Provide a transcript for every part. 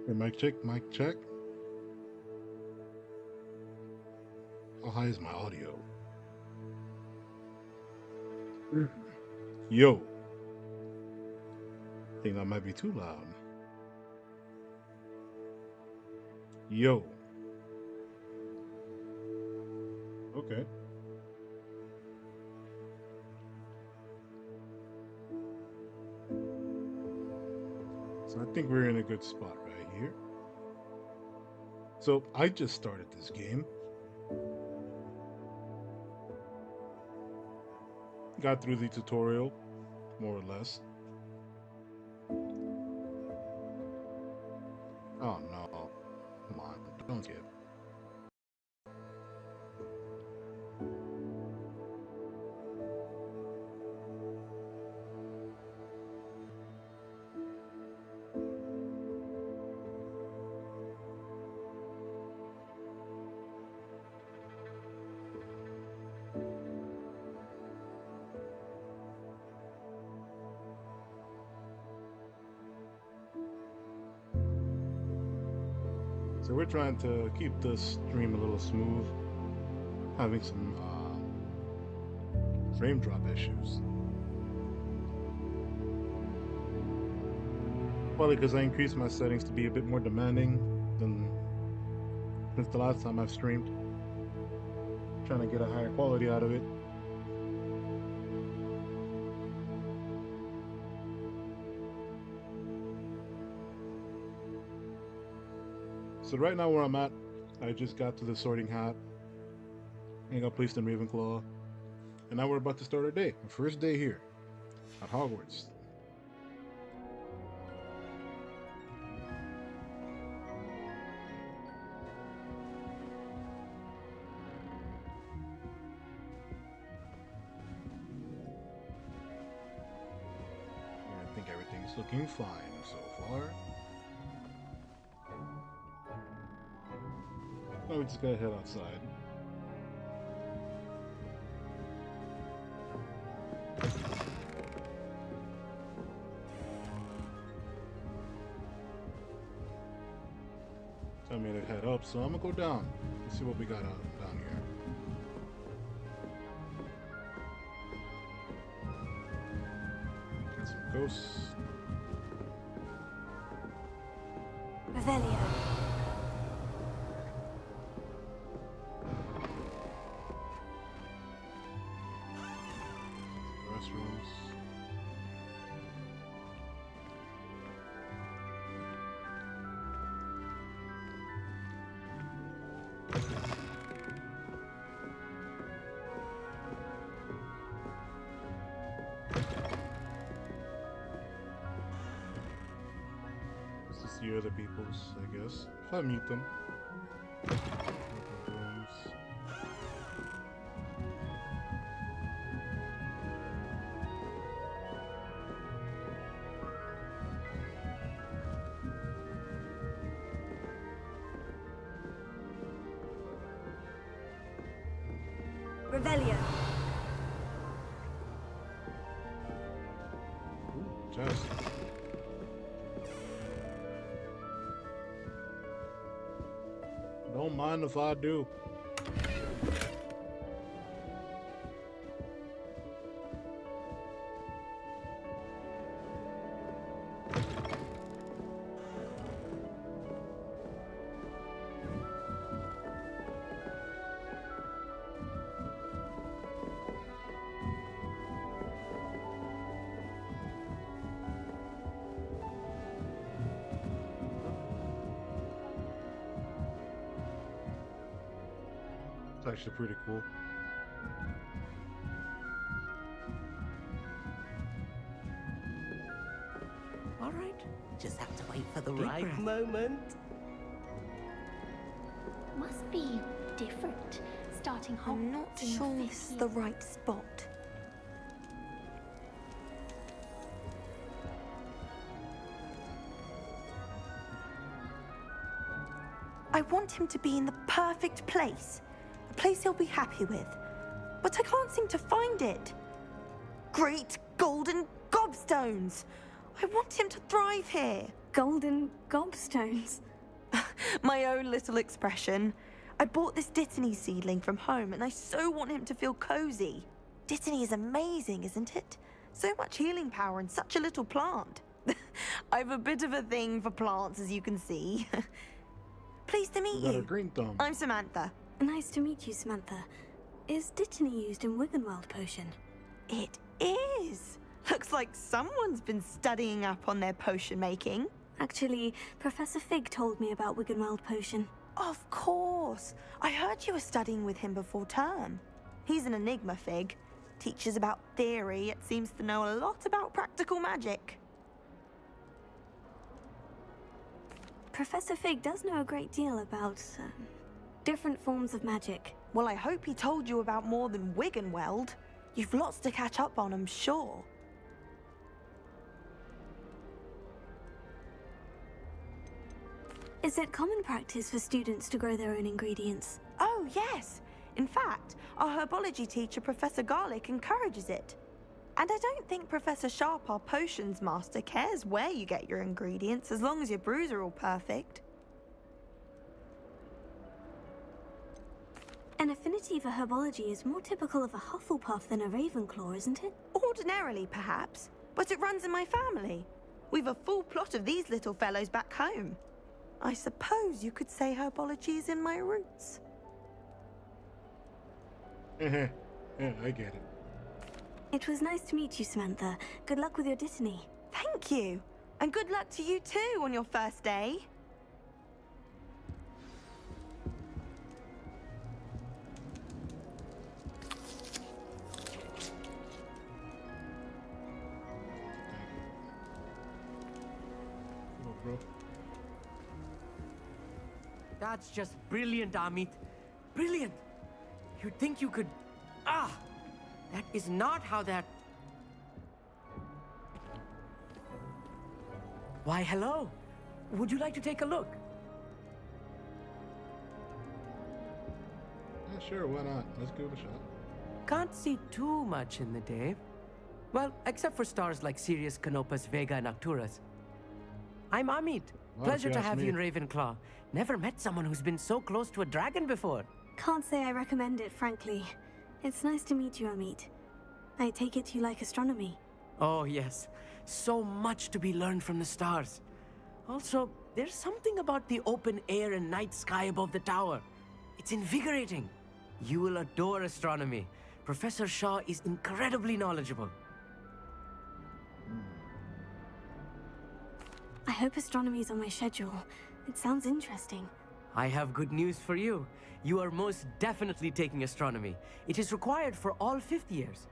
Hey, mic check, mic check. How high is my audio? Yo, I think that might be too loud. Yo, okay. So I think we're in a good spot right here. So I just started this game. Got through the tutorial, more or less. Oh no, come on, don't skip. So we're trying to keep the stream a little smooth, having some frame drop issues. Probably because I increased my settings to be a bit more demanding than since the last time I've streamed. Trying to get a higher quality out of it. So right now where I'm at, I just got to the sorting hat and got placed in Ravenclaw. And now we're about to start our day. Our first day here at Hogwarts. I think everything's looking fine so far. Now we just gotta head outside. Tell me to head up, so I'm gonna go down. Let's see what we got down here. Got some ghosts. Revelio. Restrooms. Just to see other people's, I guess. If I meet them. Rooms. Revelio. Ooh, chest. Don't mind if I do. It's actually pretty cool. All right, just have to wait for the right moment. Must be different, starting I'm not Hogwarts in your sure fifth this is year. the right spot. I want him to be in the perfect place. A place he'll be happy with. But I can't seem to find it. Great golden gobstones! I want him to thrive here. golden gobstones. My own little expression. I bought this Dittany seedling from home and I so want him to feel cozy. Dittany is amazing, isn't it? So much healing power in such a little plant. I've a bit of a thing for plants, as you can see. Pleased to meet Got a you. green thumb. I'm Samantha. Nice to meet you, Samantha. Is Dittany used in Wiggenweld potion? It is. Looks like someone's been studying up on their potion making. Actually, Professor Fig told me about Wiggenweld potion. Of course. I heard you were studying with him before term. He's an enigma, Fig. Teaches about theory, yet seems to know a lot about practical magic. Professor Fig does know a great deal about different forms of magic. Well, I hope he told you about more than Wiggenweld. You've lots to catch up on, I'm sure. Is it common practice for students to grow their own ingredients? Oh, yes. In fact, our herbology teacher, Professor Garlick, encourages it. And I don't think Professor Sharp, our potions master, cares where you get your ingredients as long as your brews are all perfect. An affinity for herbology is more typical of a Hufflepuff than a Ravenclaw, isn't it? Ordinarily, perhaps, but it runs in my family. We've a full plot of these little fellows back home. I suppose you could say herbology is in my roots. Yeah, I get it. It was nice to meet you, Samantha. Good luck with your Dittany. Thank you. And good luck to you too on your first day. Oh, bro. That's just brilliant, Amit. Brilliant! You'd think you could... That is not how that... Why, hello. Would you like to take a look? Yeah, sure, why not? Let's give it a shot. Can't see too much in the day. Well, except for stars like Sirius, Canopus, Vega, and Arcturus. I'm Amit. Well, Pleasure if to you ask have you in me. Ravenclaw. Never met someone who's been so close to a dragon before. Can't say I recommend it, frankly. It's nice to meet you, Amit. I take it you like astronomy. Oh, yes. So much to be learned from the stars. Also, there's something about the open air and night sky above the tower. It's invigorating. You will adore astronomy. Professor Shaw is incredibly knowledgeable. I hope astronomy's on my schedule. It sounds interesting. I have good news for you. You are most definitely taking astronomy. It is required for all fifth years.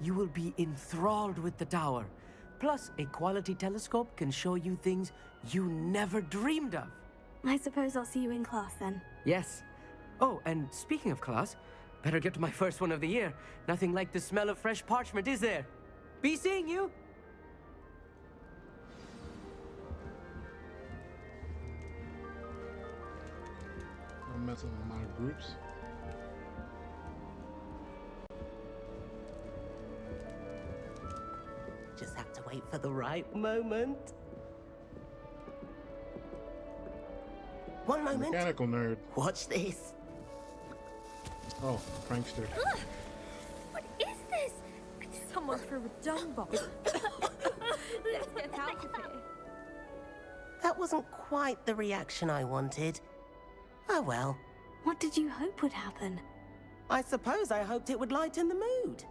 You will be enthralled with the tower. Plus, a quality telescope can show you things you never dreamed of. I suppose I'll see you in class then. Yes. Oh, and speaking of class, better get to my first one of the year. Nothing like the smell of fresh parchment, is there? Be seeing you! I'm messing with my groups. Just have to wait for the right moment. One moment. Mechanical nerd. Watch this. Oh, prankster. What is this? Someone threw a dung bomb. Let's get out of here. That wasn't quite the reaction I wanted. Oh well. What did you hope would happen? I suppose I hoped it would lighten the mood.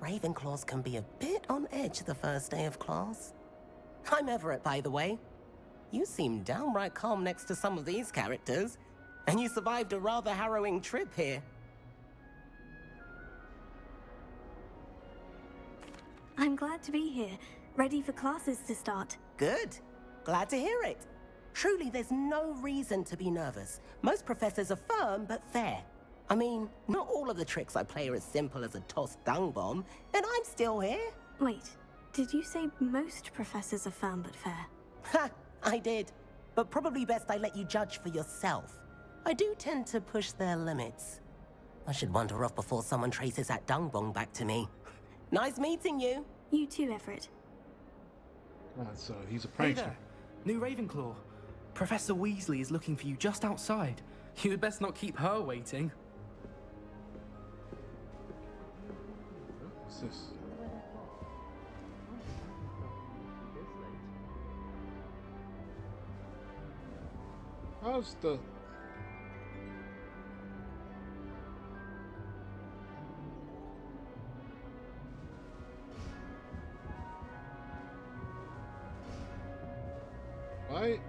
Ravenclaws can be a bit on edge the first day of class. I'm Everett, by the way. You seem downright calm next to some of these characters, and you survived a rather harrowing trip here. I'm glad to be here, ready for classes to start. Good. Glad to hear it. Truly, there's no reason to be nervous. Most professors are firm but fair. I mean, not all of the tricks I play are as simple as a tossed dung bomb, and I'm still here. Wait, did you say most professors are firm but fair? Ha! I did. But probably best I let you judge for yourself. I do tend to push their limits. I should wander off before someone traces that dung bomb back to me. Nice meeting you. You too, Everett. So he's a Hey prankster. there. New Ravenclaw. Professor Weasley is looking for you just outside. You'd best not keep her waiting. What's this? How's the... Why?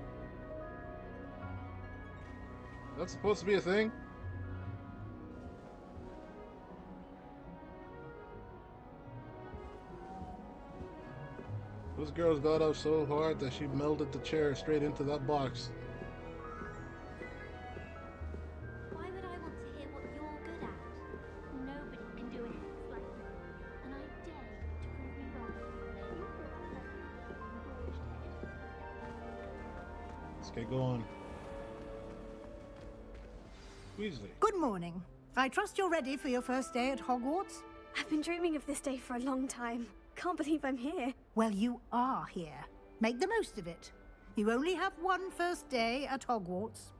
That's supposed to be a thing? Those girls got up so hard that she melded the chair straight into that box. Why would I want to hear what you're good at? Nobody can do it like you. And I dare you to prove me wrong. You thought that was Let's get going. Weasley. Good morning. I trust you're ready for your first day at Hogwarts? I've been dreaming of this day for a long time. Can't believe I'm here. Well, you are here. Make the most of it. You only have one first day at Hogwarts.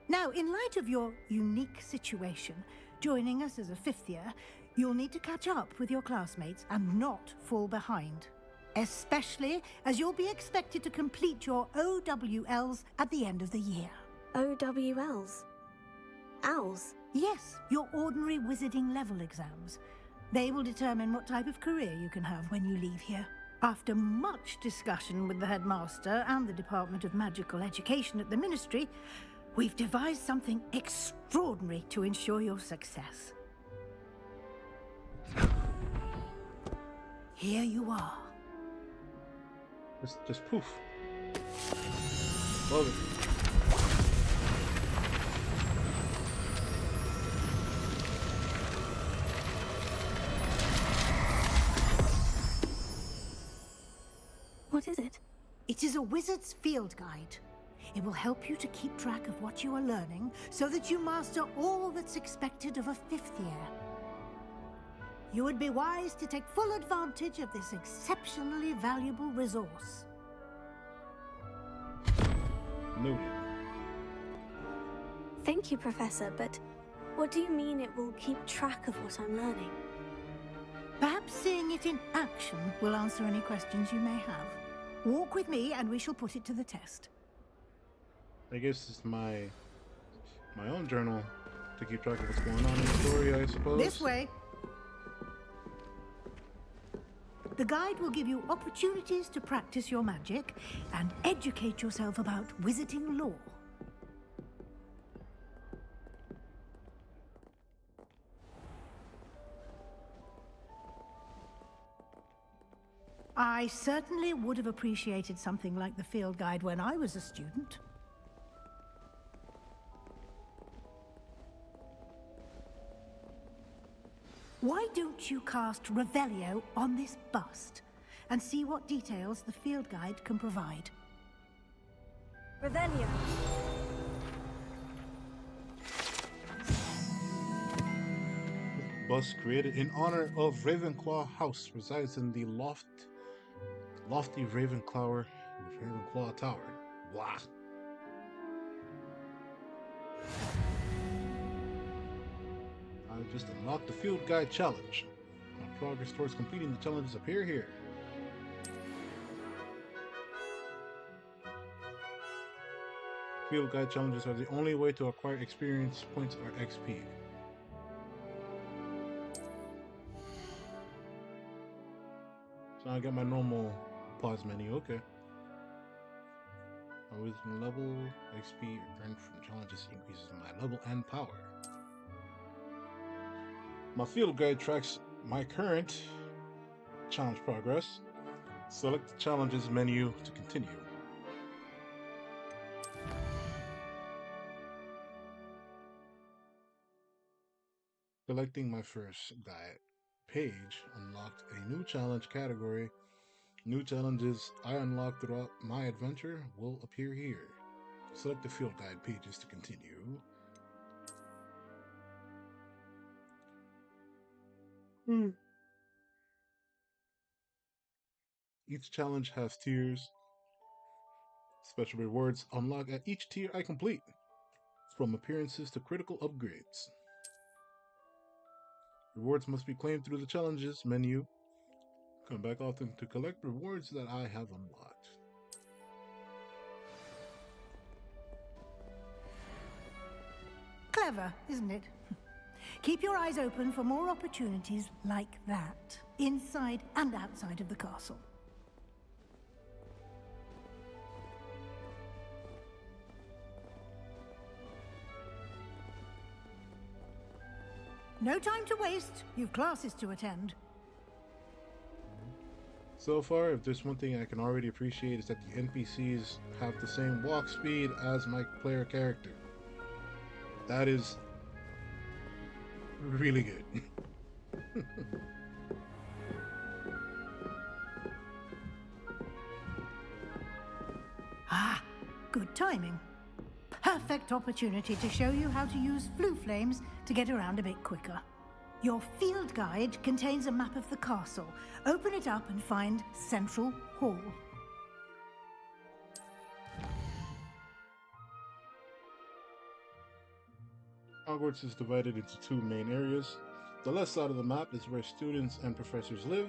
Now, in light of your unique situation, joining us as a fifth year, you'll need to catch up with your classmates and not fall behind. Especially as you'll be expected to complete your OWLs at the end of the year. OWLs? Owls? Yes, your ordinary wizarding level exams. They will determine what type of career you can have when you leave here. After much discussion with the headmaster and the Department of Magical Education at the Ministry, we've devised something extraordinary to ensure your success. Here you are. Just poof. Love it. What is it? It is a wizard's field guide. It will help you to keep track of what you are learning so that you master all that's expected of a fifth year. You would be wise to take full advantage of this exceptionally valuable resource. Noted. Thank you, Professor, but what do you mean it will keep track of what I'm learning? Perhaps seeing it in action will answer any questions you may have. Walk with me and we shall put it to the test. I guess it's my own journal to keep track of what's going on in the story, I suppose. This way. The guide will give you opportunities to practice your magic and educate yourself about wizarding lore. I certainly would have appreciated something like the field guide when I was a student. Why don't you cast Revelio on this bust and see what details the field guide can provide? Revelio. Bus created in honor of Ravenclaw House resides in the lofty Ravenclaw Tower. Blah. I just unlocked the Field Guide Challenge. My progress towards completing the challenges appear here. Field Guide challenges are the only way to acquire experience points or XP. So I got my normal pause menu, okay. My wisdom level, XP earned from challenges increases my level and power. My field guide tracks my current challenge progress. Select the challenges menu to continue. Selecting my first guide page unlocked a new challenge category. New challenges I unlock throughout my adventure will appear here. Select the field guide pages to continue. Each challenge has tiers. Special rewards unlock at each tier I complete, from appearances to critical upgrades. Rewards must be claimed through the challenges menu. Come back often to collect rewards that I have unlocked. Clever, isn't it? Keep your eyes open for more opportunities like that, inside and outside of the castle. No time to waste. You've classes to attend. So far, if there's one thing I can already appreciate is that the NPCs have the same walk speed as my player character. That is really good. Ah, good timing. Perfect opportunity to show you how to use flue flames to get around a bit quicker. Your field guide contains a map of the castle. Open it up and find Central Hall. Hogwarts is divided into two main areas. The left side of the map is where students and professors live,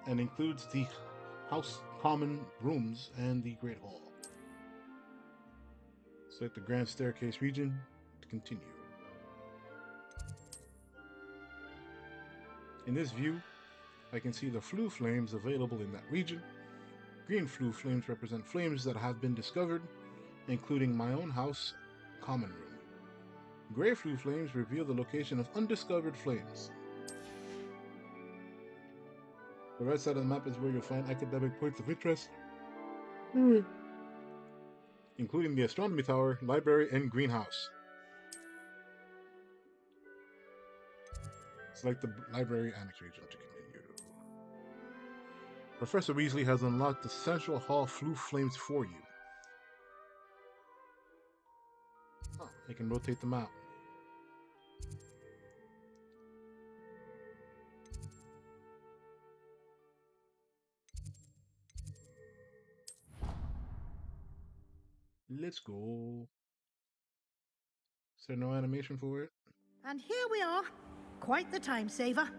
and includes the House Common Rooms and the Great Hall. Select the Grand Staircase region to continue. In this view, I can see the flue flames available in that region. Green flue flames represent flames that have been discovered, including my own house common room. Gray flue flames reveal the location of undiscovered flames. The right side of the map is where you'll find academic points of interest, including the astronomy tower, library, and greenhouse. Select the library annex region to continue. Professor Weasley has unlocked the Central Hall flue flames for you. Oh, I can rotate them out. Let's go. Is there no animation for it? And here we are. Quite the time saver.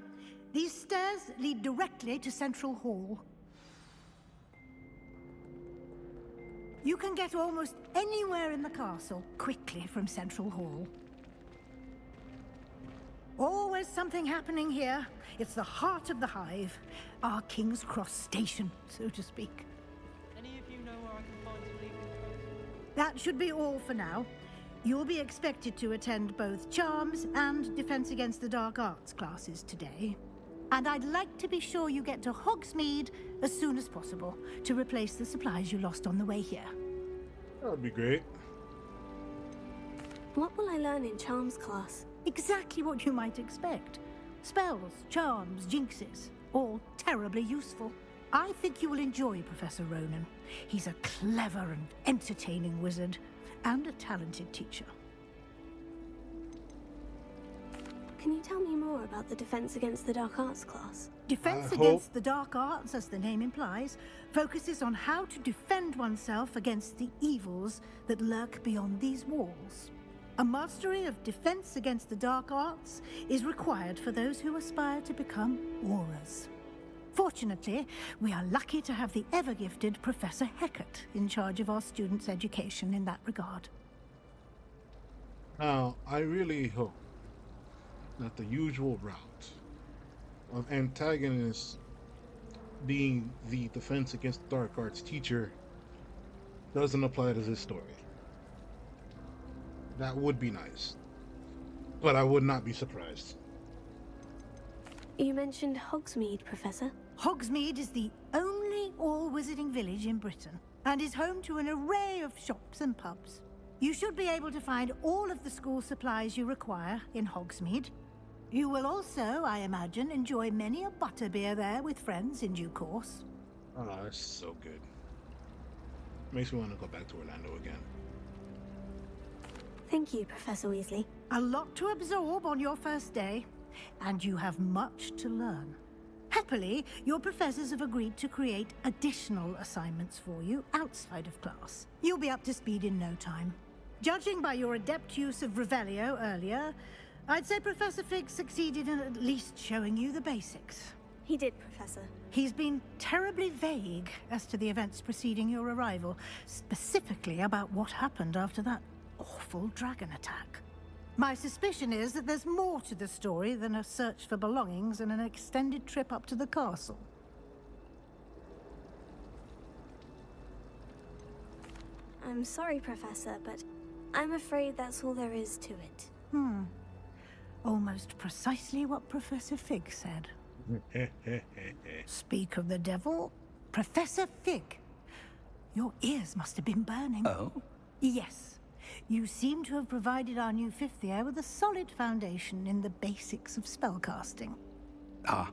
These stairs lead directly to Central Hall. You can get almost anywhere in the castle quickly from Central Hall. Always something happening here. It's the heart of the hive. Our King's Cross station, so to speak. Any of you know where I can find some legal advice? That should be all for now. You'll be expected to attend both Charms and Defense Against the Dark Arts classes today. And I'd like to be sure you get to Hogsmeade as soon as possible to replace the supplies you lost on the way here. That would be great. What will I learn in Charms class? Exactly what you might expect. Spells, charms, jinxes, all terribly useful. I think you will enjoy Professor Ronan. He's a clever and entertaining wizard, and a talented teacher. Can you tell me more about the Defense Against the Dark Arts class? Defense Against the Dark Arts, as the name implies, focuses on how to defend oneself against the evils that lurk beyond these walls. A mastery of Defense Against the Dark Arts is required for those who aspire to become Aurors. Fortunately, we are lucky to have the ever-gifted Professor Hecat in charge of our students' education in that regard. Now, I really hope that the usual route of antagonists being the Defense Against Dark Arts teacher doesn't apply to this story. That would be nice, but I would not be surprised. You mentioned Hogsmeade, Professor. Hogsmeade is the only all-wizarding village in Britain and is home to an array of shops and pubs. You should be able to find all of the school supplies you require in Hogsmeade. You will also, I imagine, enjoy many a butterbeer there with friends in due course. Oh, that's so good. Makes me want to go back to Orlando again. Thank you, Professor Weasley. A lot to absorb on your first day, and you have much to learn. Happily, your professors have agreed to create additional assignments for you outside of class. You'll be up to speed in no time. Judging by your adept use of Revelio earlier, I'd say Professor Fig succeeded in at least showing you the basics. He did, Professor. He's been terribly vague as to the events preceding your arrival, specifically about what happened after that awful dragon attack. My suspicion is that there's more to the story than a search for belongings and an extended trip up to the castle. I'm sorry, Professor, but I'm afraid that's all there is to it. Almost precisely what Professor Fig said. Speak of the devil, Professor Fig. Your ears must have been burning. Oh? Yes. You seem to have provided our new fifth year with a solid foundation in the basics of spellcasting. Ah,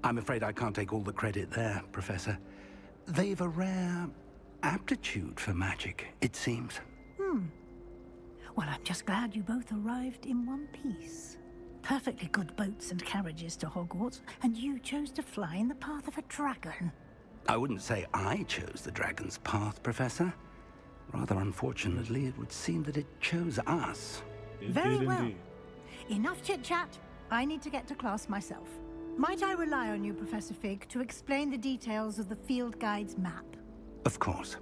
I'm afraid I can't take all the credit there, Professor. They've a rare aptitude for magic, it seems. Well, I'm just glad you both arrived in one piece. Perfectly good boats and carriages to Hogwarts, and you chose to fly in the path of a dragon. I wouldn't say I chose the dragon's path, Professor. Rather unfortunately, it would seem that it chose us. Very well. Enough chit-chat. I need to get to class myself. Might I rely on you, Professor Fig, to explain the details of the field guide's map? Of course.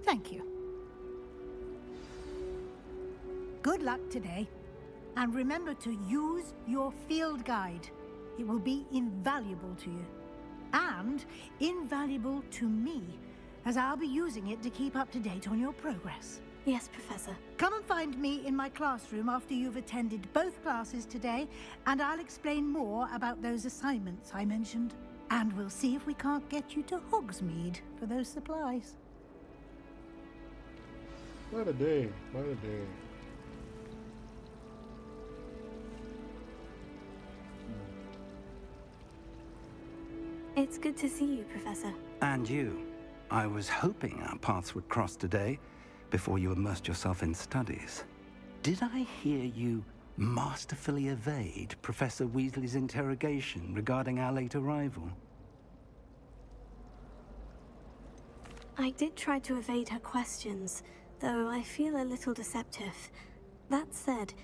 Thank you. Good luck today. And remember to use your field guide. It will be invaluable to you. And invaluable to me, as I'll be using it to keep up to date on your progress. Yes, Professor. Come and find me in my classroom after you've attended both classes today, and I'll explain more about those assignments I mentioned. And we'll see if we can't get you to Hogsmeade for those supplies. By the day, by the day. It's good to see you, Professor. And you. I was hoping our paths would cross today, before you immersed yourself in studies. Did I hear you masterfully evade Professor Weasley's interrogation regarding our late arrival? I did try to evade her questions, though I feel a little deceptive. That said,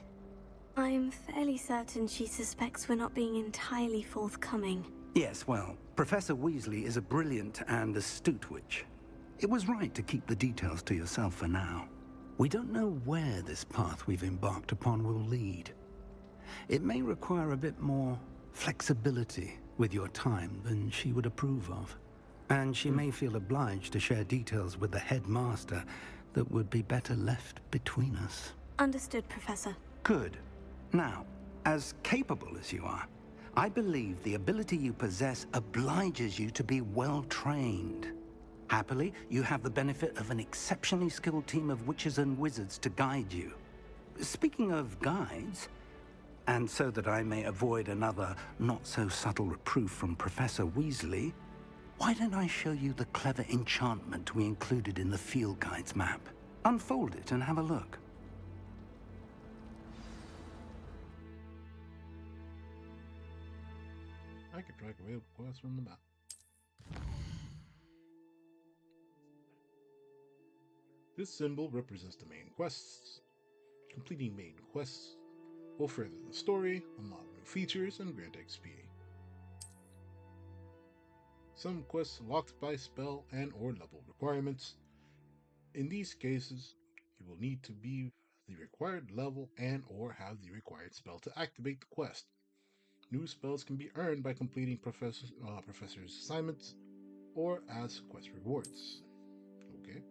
I'm fairly certain she suspects we're not being entirely forthcoming. Yes, well, Professor Weasley is a brilliant and astute witch. It was right to keep the details to yourself for now. We don't know where this path we've embarked upon will lead. It may require a bit more flexibility with your time than she would approve of. And she may feel obliged to share details with the headmaster that would be better left between us. Understood, Professor. Good. Now, as capable as you are, I believe the ability you possess obliges you to be well trained. Happily, you have the benefit of an exceptionally skilled team of witches and wizards to guide you. Speaking of guides, and so that I may avoid another not-so-subtle reproof from Professor Weasley, why don't I show you the clever enchantment we included in the field guide's map? Unfold it and have a look. I could track away quests from the map. This symbol represents the main quests. Completing main quests will further the story, unlock new features, and grant XP. Some quests locked by spell and or level requirements. In these cases, you will need to be the required level and or have the required spell to activate the quest. New spells can be earned by completing professor's assignments or as quest rewards. Okay.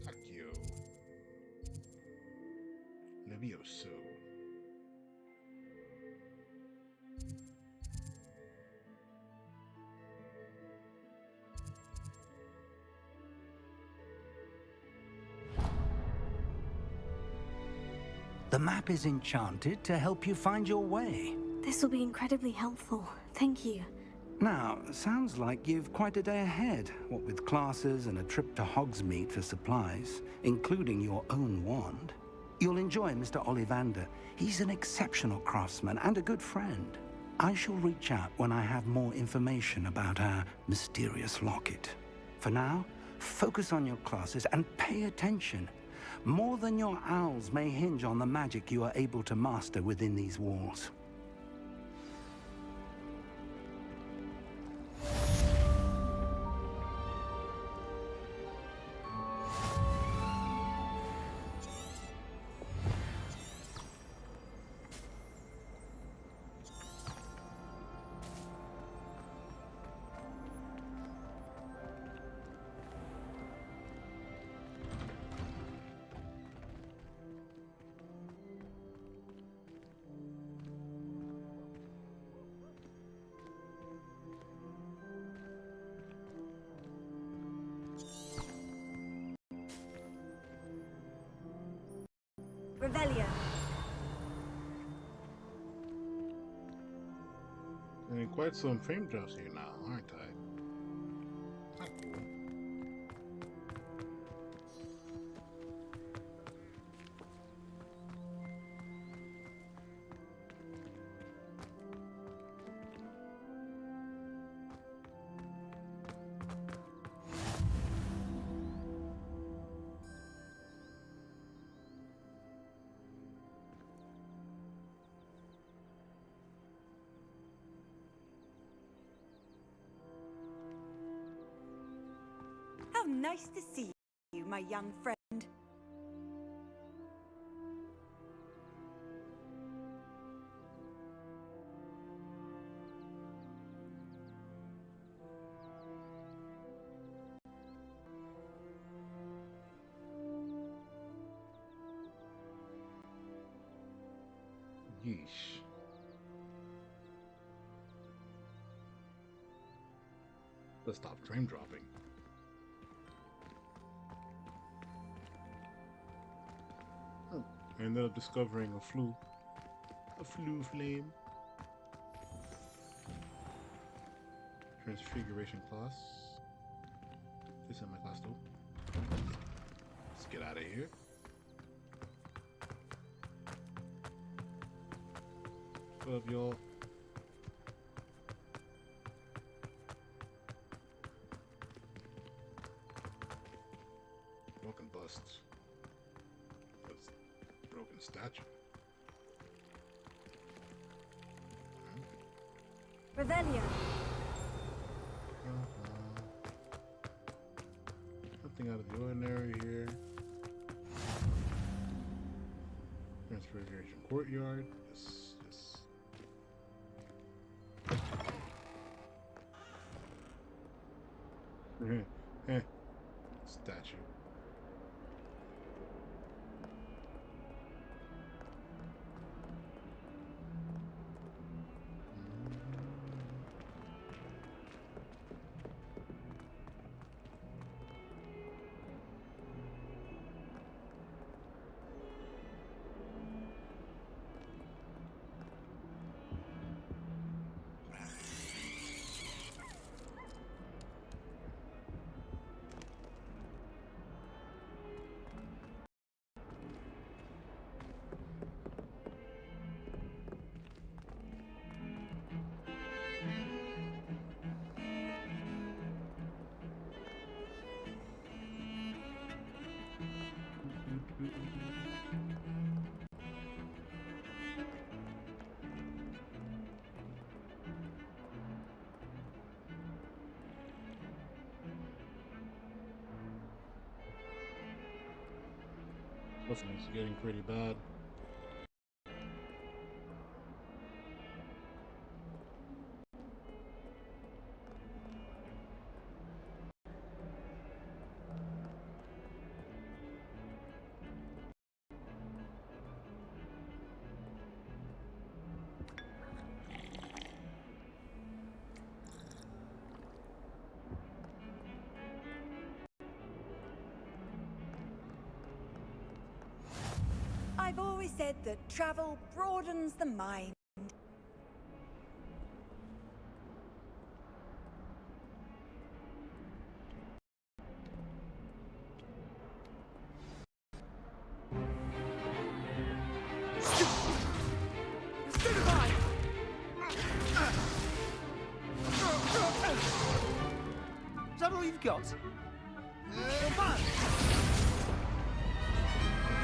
Accio. Levioso. The map is enchanted to help you find your way. This will be incredibly helpful. Thank you. Now, sounds like you've quite a day ahead, what with classes and a trip to Hogsmeade for supplies, including your own wand. You'll enjoy Mr. Ollivander. He's an exceptional craftsman and a good friend. I shall reach out when I have more information about our mysterious locket. For now, focus on your classes and pay attention. More than your owls may hinge on the magic you are able to master within these walls. Revelio. And quite some frame drops here now, aren't I? Not cool. How nice to see you, my young friend. Yeesh. Let's stop frame dropping. I ended up discovering a flue flame. Transfiguration class. This is my class though. Let's get out of here. What up, y'all? Broken busts. That's broken statue. Revelio. Nothing out of the ordinary here. Transfiguration courtyard. Yes, yes. Statue. Listen, it's getting pretty bad. I've always said that travel broadens the mind. that all you've got?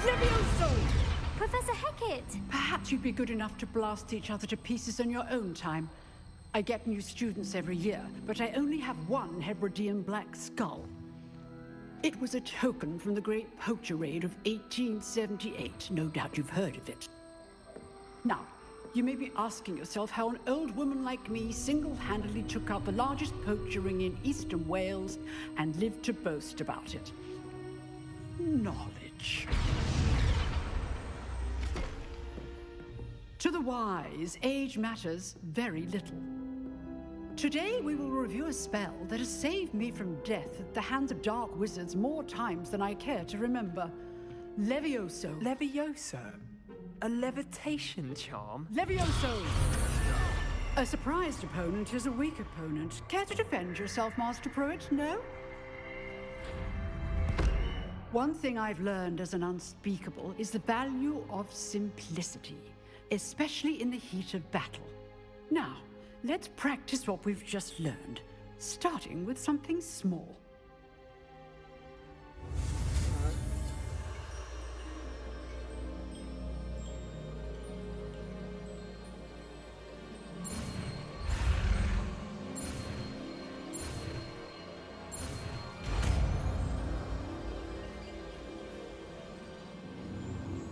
Levioso! Professor Hecat! Perhaps you'd be good enough to blast each other to pieces in your own time. I get new students every year, but I only have one Hebridean black skull. It was a token from the Great Poacher Raid of 1878. No doubt you've heard of it. Now, you may be asking yourself how an old woman like me single-handedly took out the largest poacher ring in eastern Wales and lived to boast about it. Knowledge. To the wise, age matters very little. Today we will review a spell that has saved me from death at the hands of dark wizards more times than I care to remember. Levioso. Levioso? A levitation charm? Levioso! A surprised opponent is a weak opponent. Care to defend yourself, Master Pruitt? No? One thing I've learned as an unspeakable is the value of simplicity, especially in the heat of battle. Now, let's practice what we've just learned, starting with something small.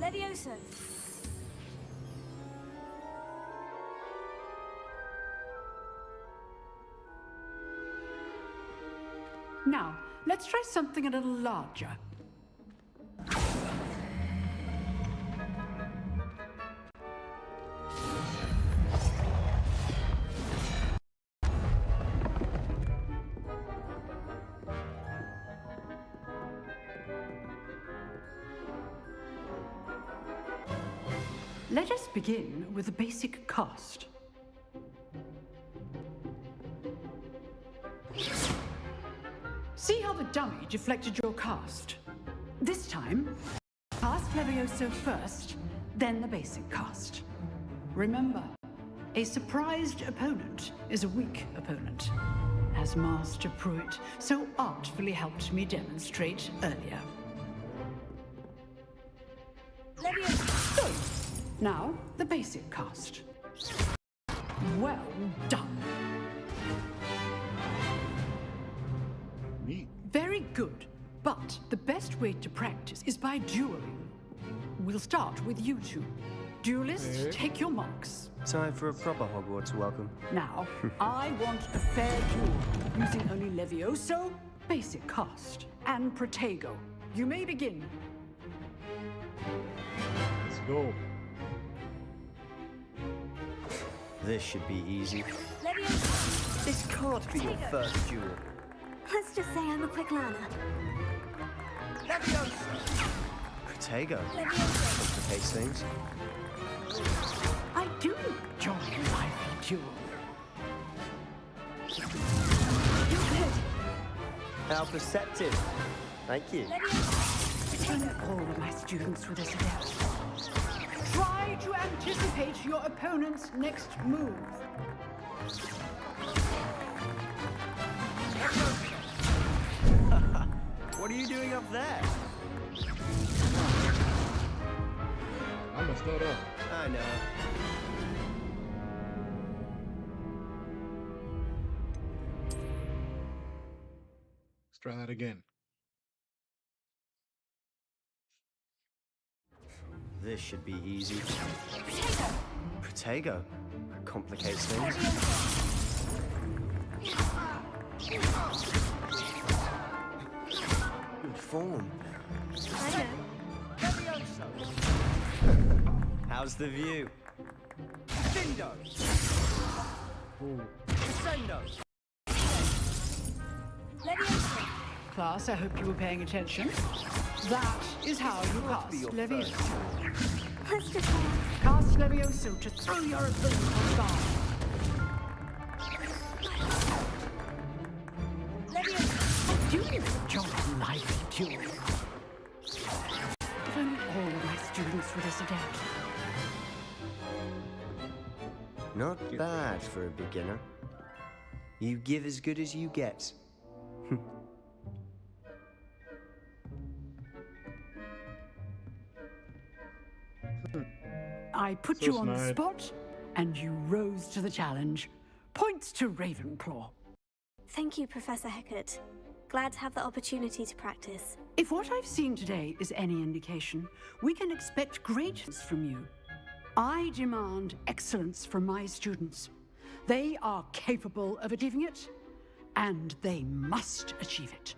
Levioso. Now, let's try something a little larger. Let us begin with the basic cast. See how the dummy deflected your cast? This time, cast Levioso first, then the basic cast. Remember, a surprised opponent is a weak opponent, as Master Pruitt so artfully helped me demonstrate earlier. Levioso! Now, the basic cast. Well done. Neat. Very good, but the best way to practice is by dueling. We'll start with you two. Duelists, take your marks. Time for a proper Hogwarts welcome. Now, I want a fair duel, using only Levioso, basic cast, and Protego. You may begin. Let's go. This should be easy. Levioso! This can't be your first duel. Let's just say I'm a quick learner. Protego. Levioso! Complicates things. I do enjoy lively duel. You're good. How perceptive. Thank you. Levioso! Train all of my students with this adept. Try to anticipate your opponent's next move. What are you doing up there? I messed that up. I know. Let's try that again. This should be easy. Protego. Complicates things. Good form. I know. How's the view? Dindo! Descendo! Levioso! Class, I hope you were paying attention. That is how you cast Levioso. Let's just Cast Levioso to throw your opponent off guard. Levioso! I do enjoy lively duel. If only all of my students were this adept. Not bad for a beginner. You give as good as you get. I put So you on the snide. spot, and you rose to the challenge. Points to Ravenclaw. Thank you, Professor Hecat. Glad to have the opportunity to practice. If what I've seen today is any indication, we can expect greatness from you. I demand excellence from my students. They are capable of achieving it, and they must achieve it.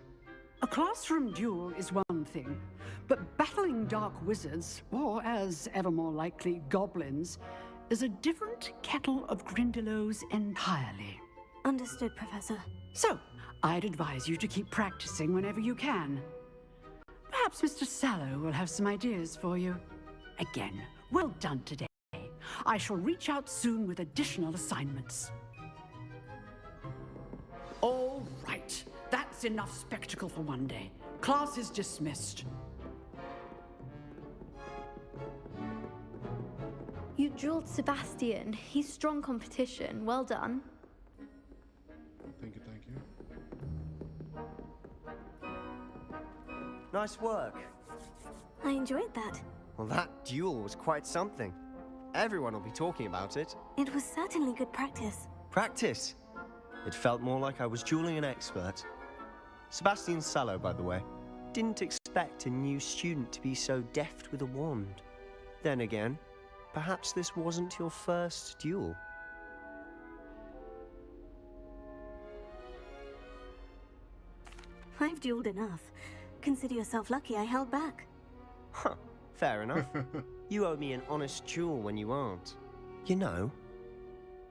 A classroom duel is one thing, but battling dark wizards, or as ever more likely, goblins, is a different kettle of Grindylows entirely. Understood, Professor. So, I'd advise you to keep practicing whenever you can. Perhaps Mr. Sallow will have some ideas for you. Again, well done today. I shall reach out soon with additional assignments. All right. That's enough spectacle for one day. Class is dismissed. You drilled Sebastian. He's strong competition. Well done. Thank you, thank you. Nice work. I enjoyed that. Well, that duel was quite something. Everyone will be talking about it. It was certainly good practice. Practice? It felt more like I was dueling an expert. Sebastian Sallow, by the way. Didn't expect a new student to be so deft with a wand. Then again, perhaps this wasn't your first duel. I've dueled enough. Consider yourself lucky I held back. Huh, fair enough. You owe me an honest duel when you aren't. You know,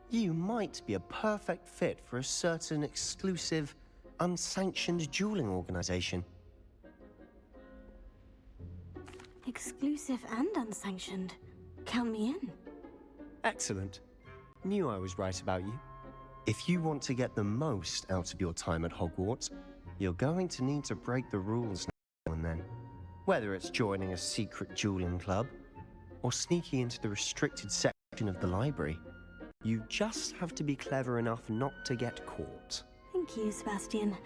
you might be a perfect fit for a certain exclusive, unsanctioned dueling organization. Exclusive and unsanctioned. Count me in. Excellent. Knew I was right about you. If you want to get the most out of your time at Hogwarts, you're going to need to break the rules now and then. Whether it's joining a secret dueling club, or sneaking into the restricted section of the library, you just have to be clever enough not to get caught. Thank you, Sebastian.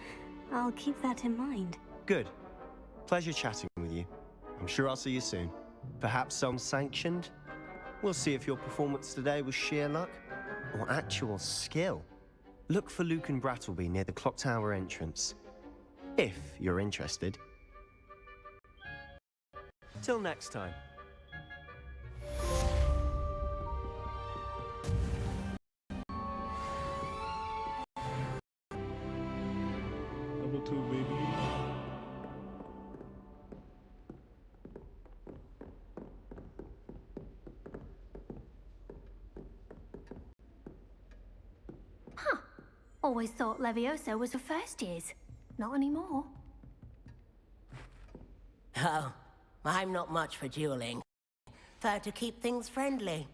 I'll keep that in mind. Good. Pleasure chatting with you. I'm sure I'll see you soon. Perhaps unsanctioned? We'll see if your performance today was sheer luck or actual skill. Look for Luke and Brattleby near the clock tower entrance, if you're interested. Till next time. Level 2, baby. Huh. Always thought Levioso was for first years. Not anymore. Oh, I'm not much for dueling. Prefer to keep things friendly.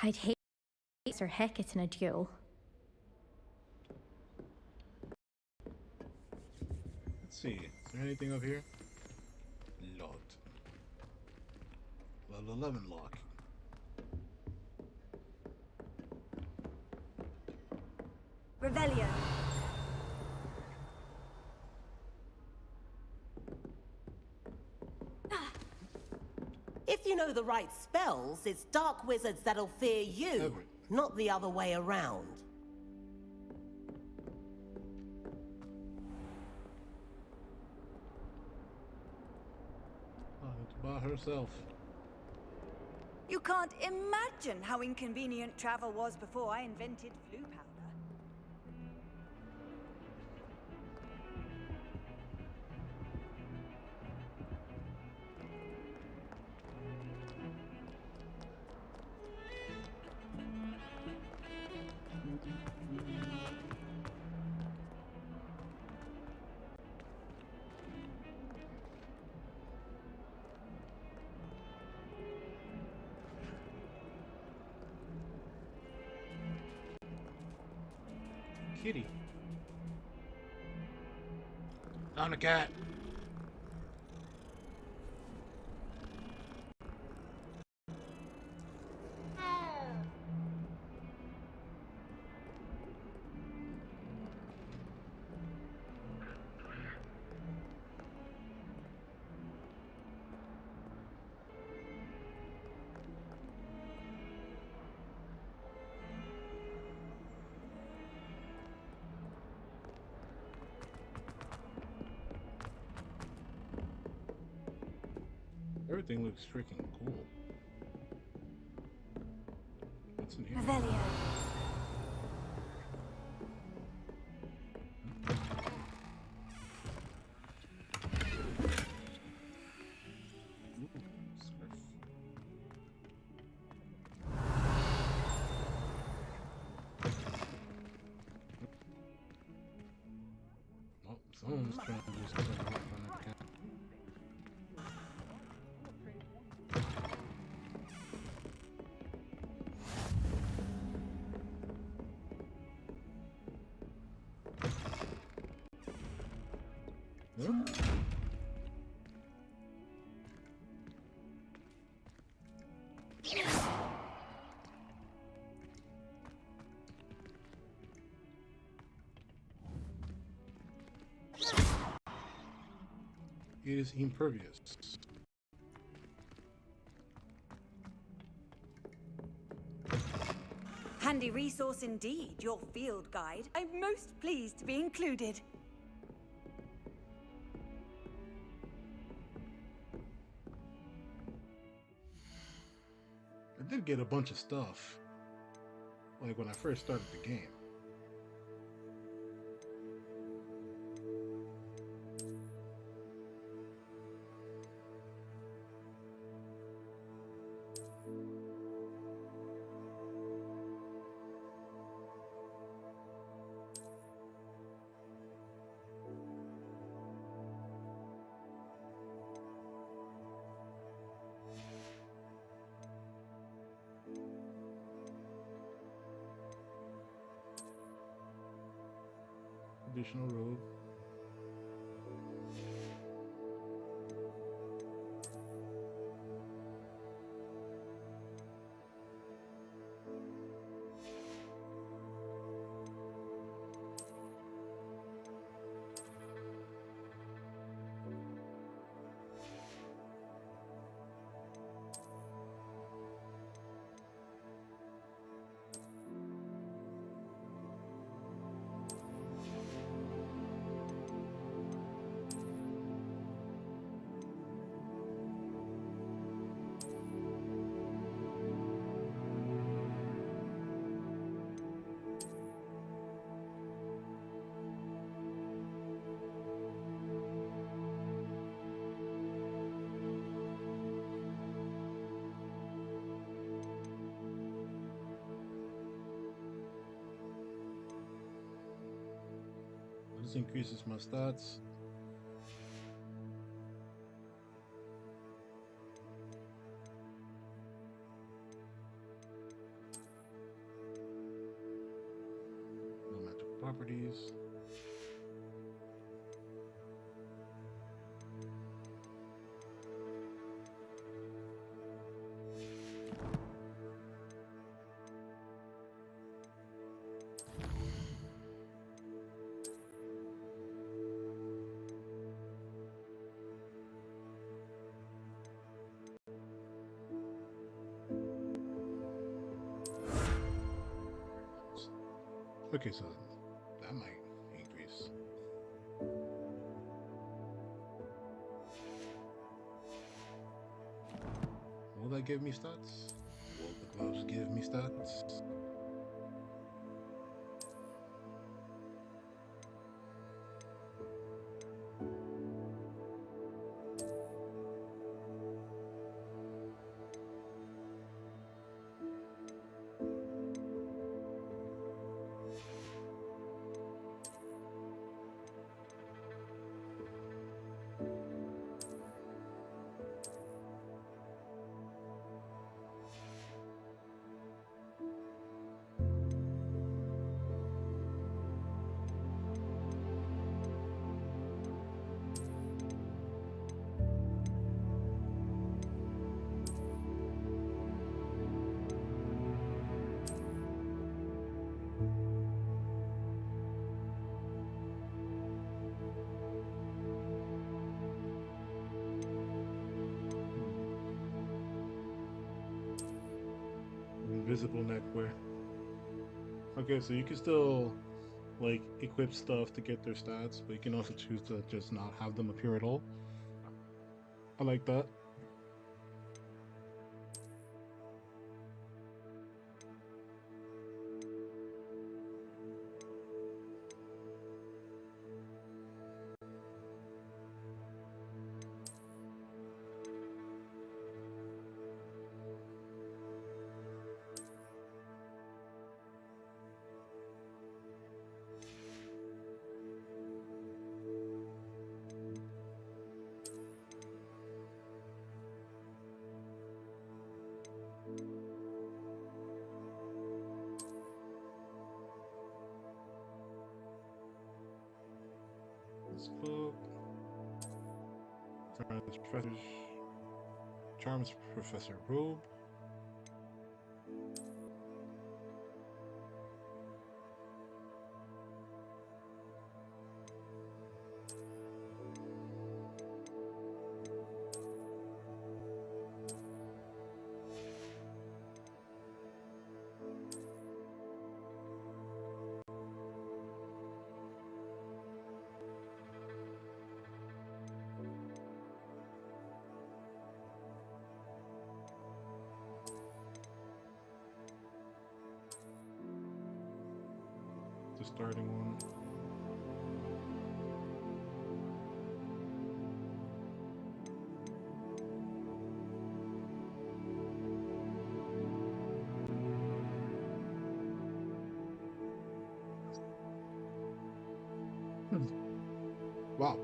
I'd hate Sir Hecat in a duel. Let's see. Is there anything up here? Locked. Level 11 lock. Revelio. If you know the right spells, it's dark wizards that'll fear you, not the other way around. Oh, it's by herself. You can't imagine how inconvenient travel was before I invented flu powder. Kitty. On a cat. everything looks freaking cool. What's in here? Revelio. Oh, someone's trying to just click off on that cat. Huh? It is impervious. Handy resource indeed, your field guide. I'm most pleased to be included. I did get a bunch of stuff, like when I first started the game. Additional robe. This increases my stats. No magical properties. Okay, so that might increase. Will that give me stats? Will the gloves give me stats? Invisible neckwear. Okay, so you can still like equip stuff to get their stats, but you can also choose to just not have them appear at all. I like that. Hogwarts cloak. Charms Professor robe. The starting one. Wow.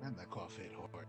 Man, that cough hit hard.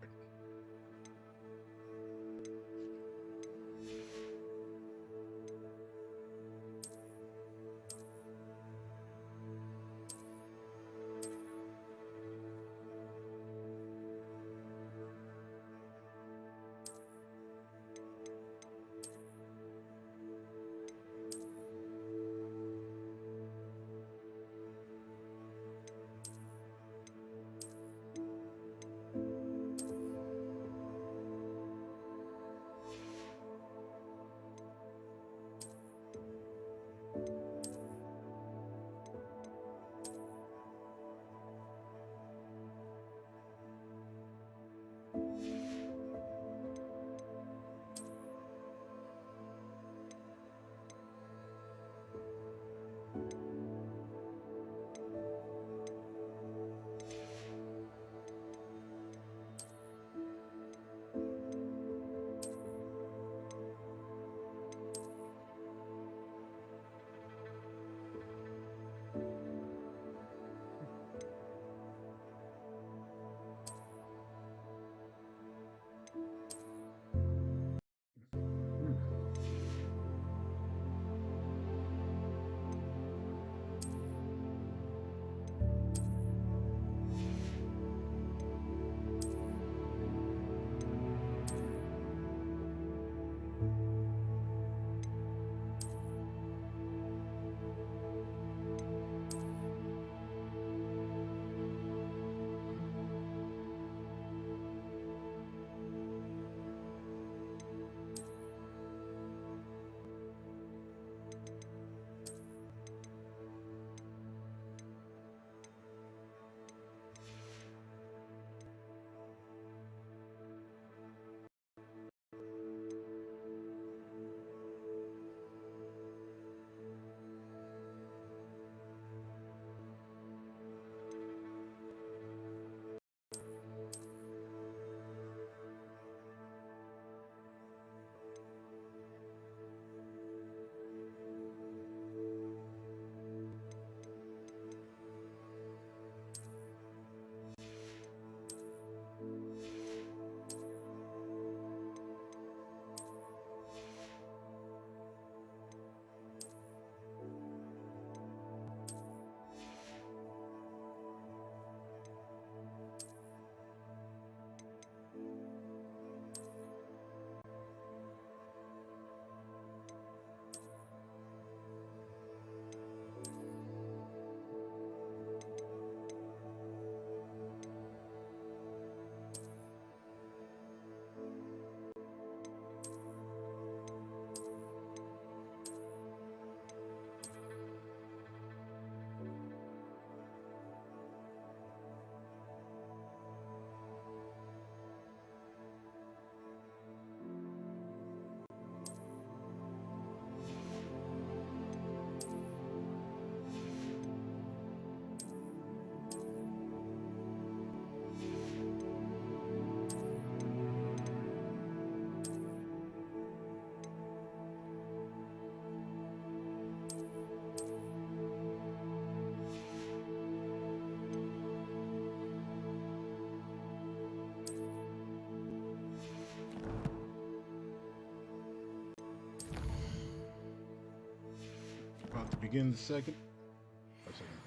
begin the second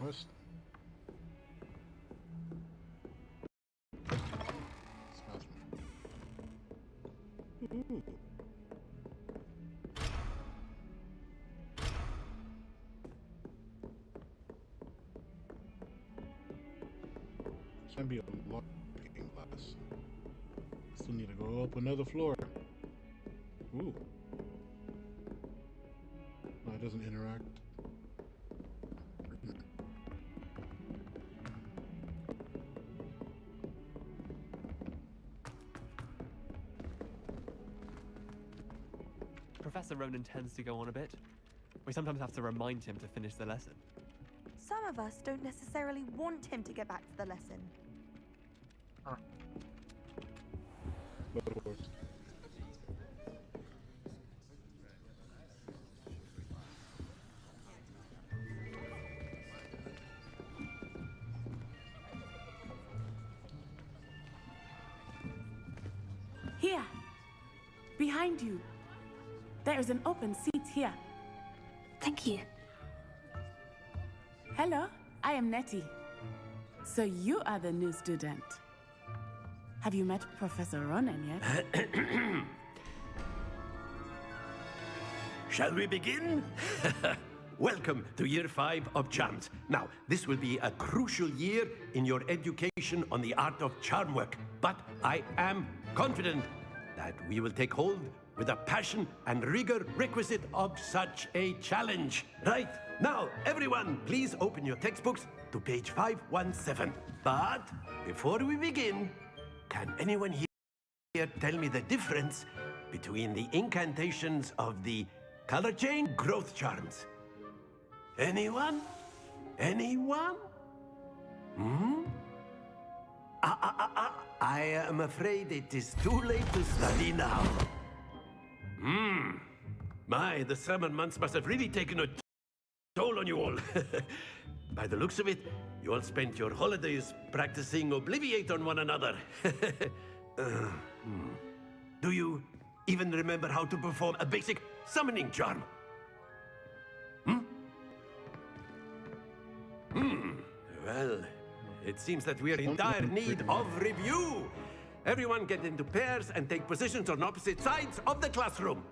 quest. Ooh. This might be a lock picking class. Still need to go up another floor. Ooh. No, it doesn't interact. Professor Ronan tends to go on a bit. We sometimes have to remind him to finish the lesson. Some of us don't necessarily want him to get back to the lesson. Here, behind you. There is an open seat here. Thank you. Hello, I am Nettie. So you are the new student. Have you met Professor Ronan yet? Shall we begin? Welcome to Year 5 of Charms. Now, this will be a crucial year in your education on the art of charm work. But I am confident that we will take hold with the passion and rigor requisite of such a challenge. Right, now, everyone, please open your textbooks to page 517. But before we begin, can anyone here tell me the difference between the incantations of the color chain growth charms? Anyone? Anyone? I am afraid it is too late to study now. My, the summer months must have really taken a toll on you all. By the looks of it, you all spent your holidays practicing Obliviate on one another. Do you even remember how to perform a basic summoning charm? Well, it seems that we are in dire need of review. Everyone get into pairs and take positions on opposite sides of the classroom.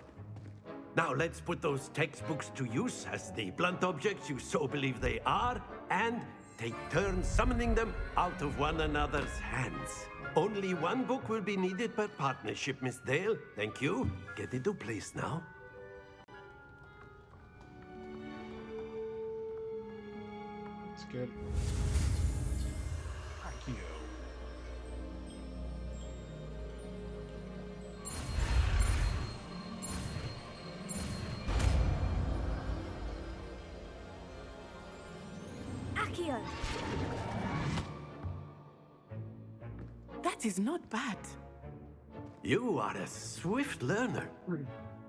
Now let's put those textbooks to use as the blunt objects you so believe they are, and take turns summoning them out of one another's hands. Only one book will be needed per partnership, Miss Dale. Thank you. Get into place now. It's good. Akio. Akio! That is not bad. You are a swift learner.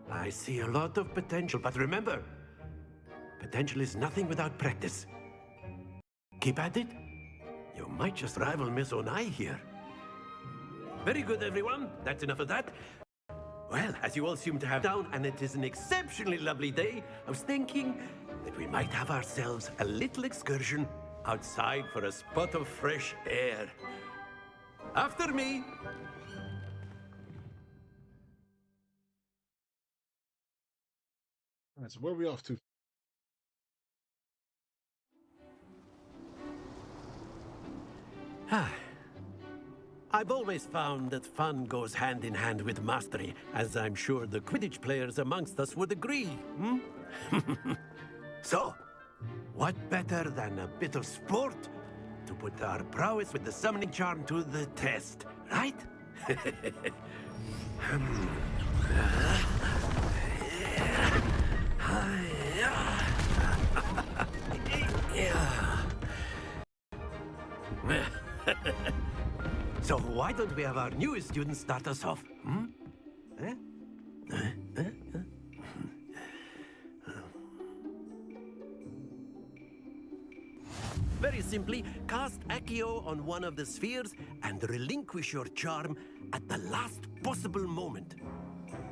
I see a lot of potential, but remember, potential is nothing without practice. Keep at it. You might just rival Miss Onai here. Very good, everyone. That's enough of that. Well, as you all seem to have down, and it is an exceptionally lovely day, I was thinking that we might have ourselves a little excursion outside for a spot of fresh air. After me. All right, so where are we off to? I've always found that fun goes hand in hand with mastery, as I'm sure the Quidditch players amongst us would agree. So, what better than a bit of sport to put our prowess with the summoning charm to the test, right? So why don't we have our newest student start us off? Very simply, cast Accio on one of the spheres and relinquish your charm at the last possible moment.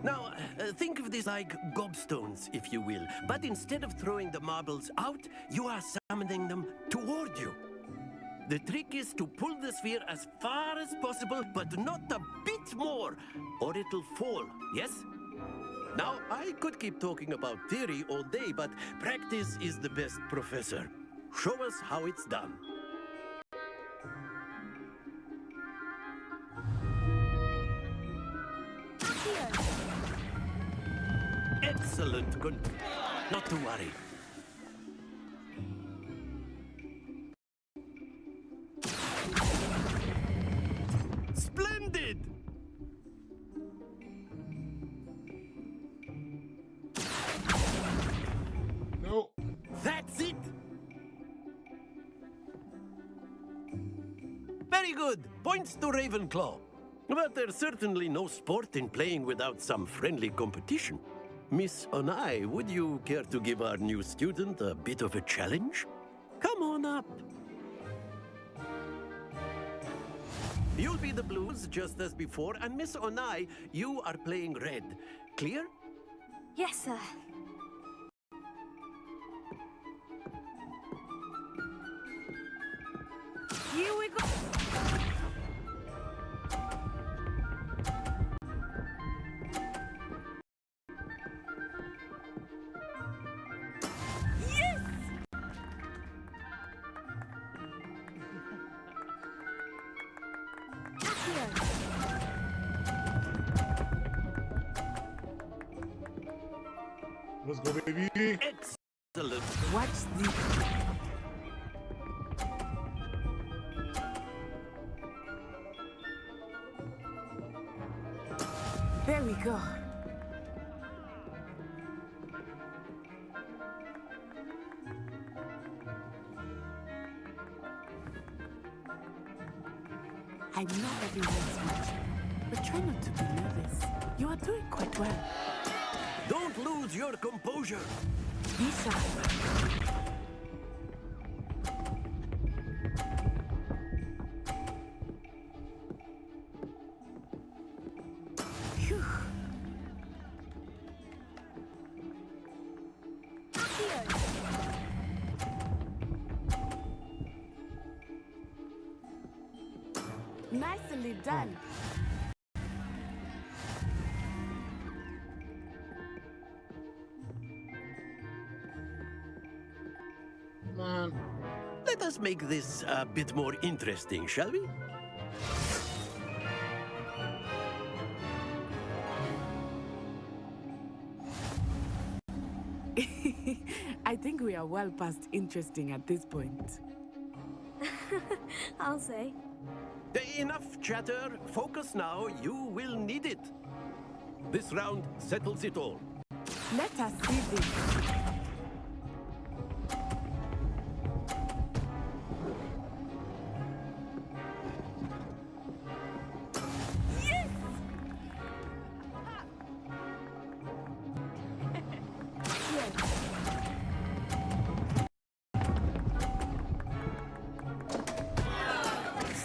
Now, think of this like gobstones, if you will. But instead of throwing the marbles out, you are summoning them toward you. The trick is to pull the sphere as far as possible, but not a bit more, or it'll fall, yes? Now, I could keep talking about theory all day, but practice is the best professor. Show us how it's done. Excellent. Good. Not to worry. Splendid! No. That's it! Very good. Points to Ravenclaw. But there's certainly no sport in playing without some friendly competition. Miss Onai, would you care to give our new student a bit of a challenge? Come on up. You'll be the blues just as before, and Miss Onai, you are playing red. Clear? Yes, sir. Here we go. Let's go, baby. Excellent. Watch the... There we go. I know everyone's watching, but try not to be nervous. You are doing quite well. Don't lose your composure. Be sharp. Phew. Nicely done. Man. Let us make this a bit more interesting, shall we? I think we are well past interesting at this point. I'll say. Enough chatter. Focus now. You will need it. This round settles it all. Let us see this.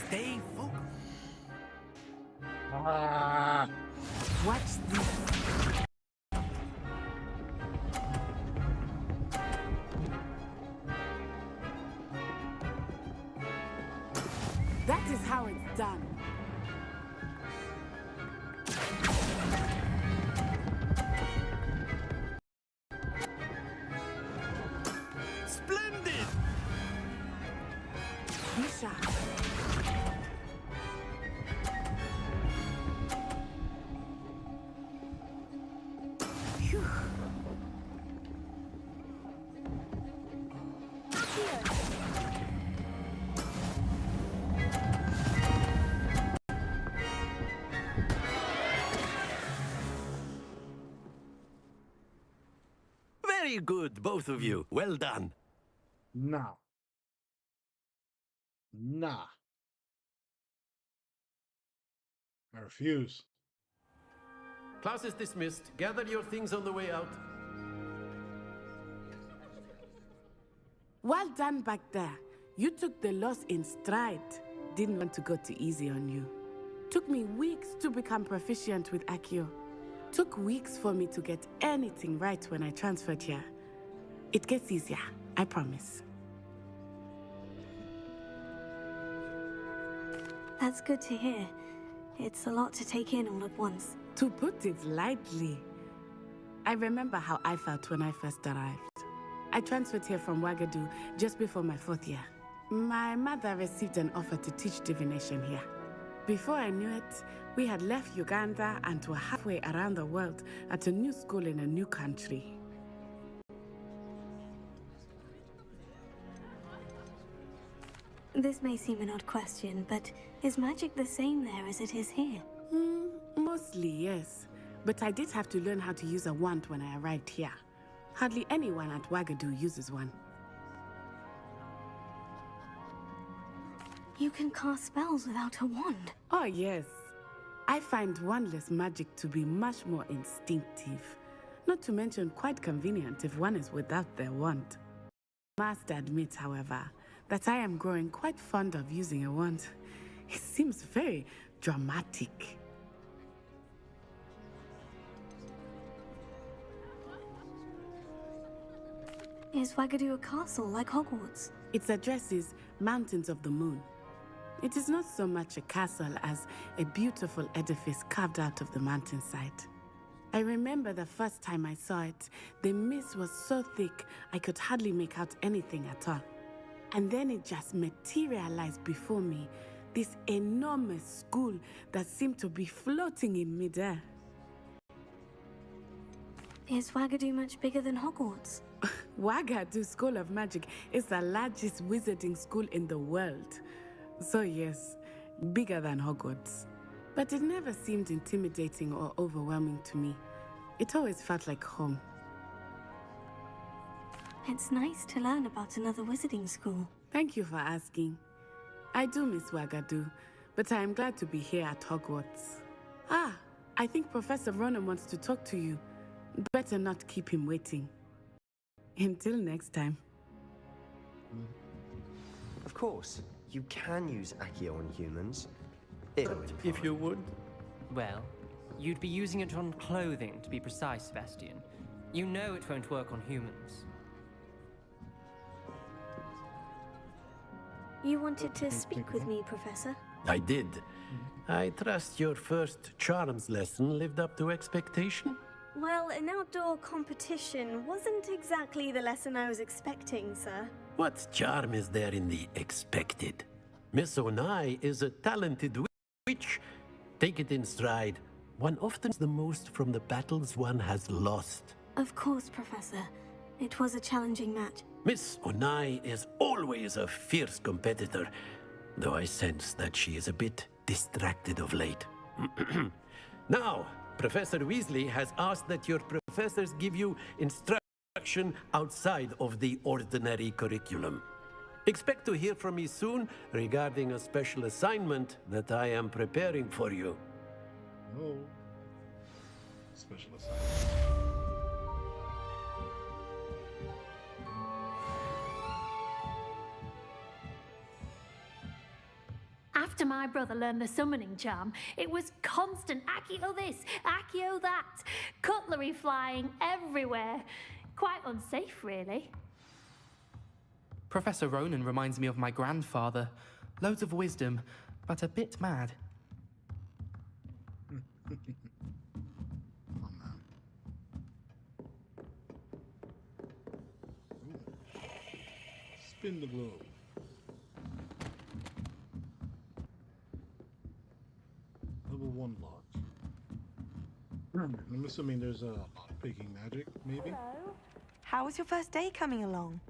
Stay focused. Watch this. That is how it's done. Splendid! Be sharp. Phew. Very good, both of you. Well done. Nah. Nah. I refuse. Class is dismissed. Gather your things on the way out. Well done back there. You took the loss in stride. Didn't want to go too easy on you. Took me weeks to become proficient with Accio. took weeks for me to get anything right when I transferred here. It gets easier, I promise. That's good to hear. It's a lot to take in all at once. To put it lightly, I remember how I felt when I first arrived. I transferred here from Wagadu just before my 4th year. My mother received an offer to teach divination here. Before I knew it, we had left Uganda and were halfway around the world at a new school in a new country. This may seem an odd question, but is magic the same there as it is here? Mostly, yes. But I did have to learn how to use a wand when I arrived here. Hardly anyone at Wagadu uses one. You can cast spells without a wand? Oh, yes. I find wandless magic to be much more instinctive. Not to mention quite convenient if one is without their wand. Must admit, however, that I am growing quite fond of using a wand. It seems very dramatic. Is Wagadu a castle like Hogwarts? Its address is Mountains of the Moon. It is not so much a castle as a beautiful edifice carved out of the mountainside. I remember the first time I saw it, the mist was so thick I could hardly make out anything at all. And then it just materialized before me, this enormous school that seemed to be floating in midair. Is Wagadu much bigger than Hogwarts? Wagadu School of Magic is the largest wizarding school in the world. So yes, bigger than Hogwarts. But it never seemed intimidating or overwhelming to me. It always felt like home. It's nice to learn about another wizarding school. Thank you for asking. I do miss Wagadu, but I am glad to be here at Hogwarts. Ah, I think Professor Ronan wants to talk to you. Better not keep him waiting. Until next time. Of course, you can use Accio on humans. If you would. Well, you'd be using it on clothing, to be precise, Sebastian. You know it won't work on humans. You wanted to speak with me, Professor? I did. I trust your first charms lesson lived up to expectation? Well, an outdoor competition wasn't exactly the lesson I was expecting, sir. What charm is there in the expected? Miss Onai is a talented witch. Take it in stride. One often is the most from the battles one has lost. Of course, Professor. It was a challenging match. Miss Onai is always a fierce competitor, though I sense that she is a bit distracted of late. Now, Professor Weasley has asked that your professors give you instruction outside of the ordinary curriculum. Expect to hear from me soon regarding a special assignment that I am preparing for you. Oh. Special assignment. After my brother learned the summoning charm, it was constant Accio this, Accio that, cutlery flying everywhere. Quite unsafe, really. Professor Ronan reminds me of my grandfather. Loads of wisdom, but a bit mad. Spin the globe. Level 1 locked. I'm assuming there's a lock-picking magic, maybe? Hello. How was your first day coming along?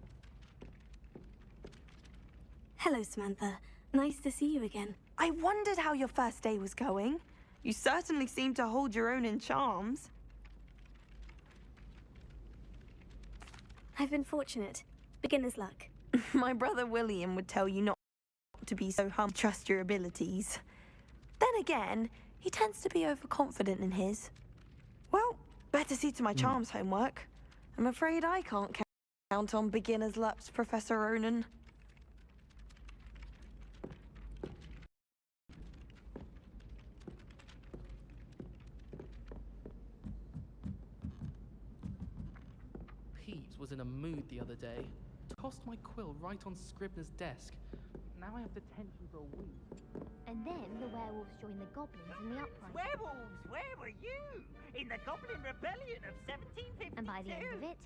Hello, Samantha. Nice to see you again. I wondered how your first day was going. You certainly seem to hold your own in charms. I've been fortunate. Beginner's luck. My brother William would tell you not to be so humble, trust your abilities. Then again, he tends to be overconfident in his. Well, better see to my charms homework. I'm afraid I can't count on beginner's luck, Professor Ronan. Peeves was in a mood the other day. Tossed my quill right on Scribner's desk. Now I have detention for a week. And then the werewolves joined the goblins in the uprising. Werewolves, where were you? In the Goblin Rebellion of 1752. And by the end of it,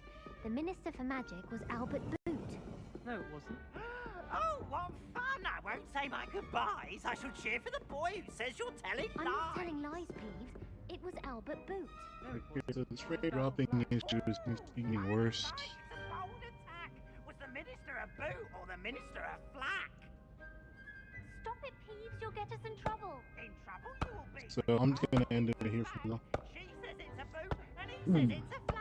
the Minister for Magic was Albert Boot. No, it wasn't. Oh, what fun! I won't say my goodbyes. I shall cheer for the boy who says you're telling I'm lies. not telling lies, Peeves. It was Albert Boot. So this rate dropping issue is getting worse. It's a bold attack. Was the Minister a boot or the Minister a flack? Stop it, Peeves. You'll get us in trouble. In trouble you will be. So I'm just gonna end it here for now. She says it's a boot and he says it's a flack.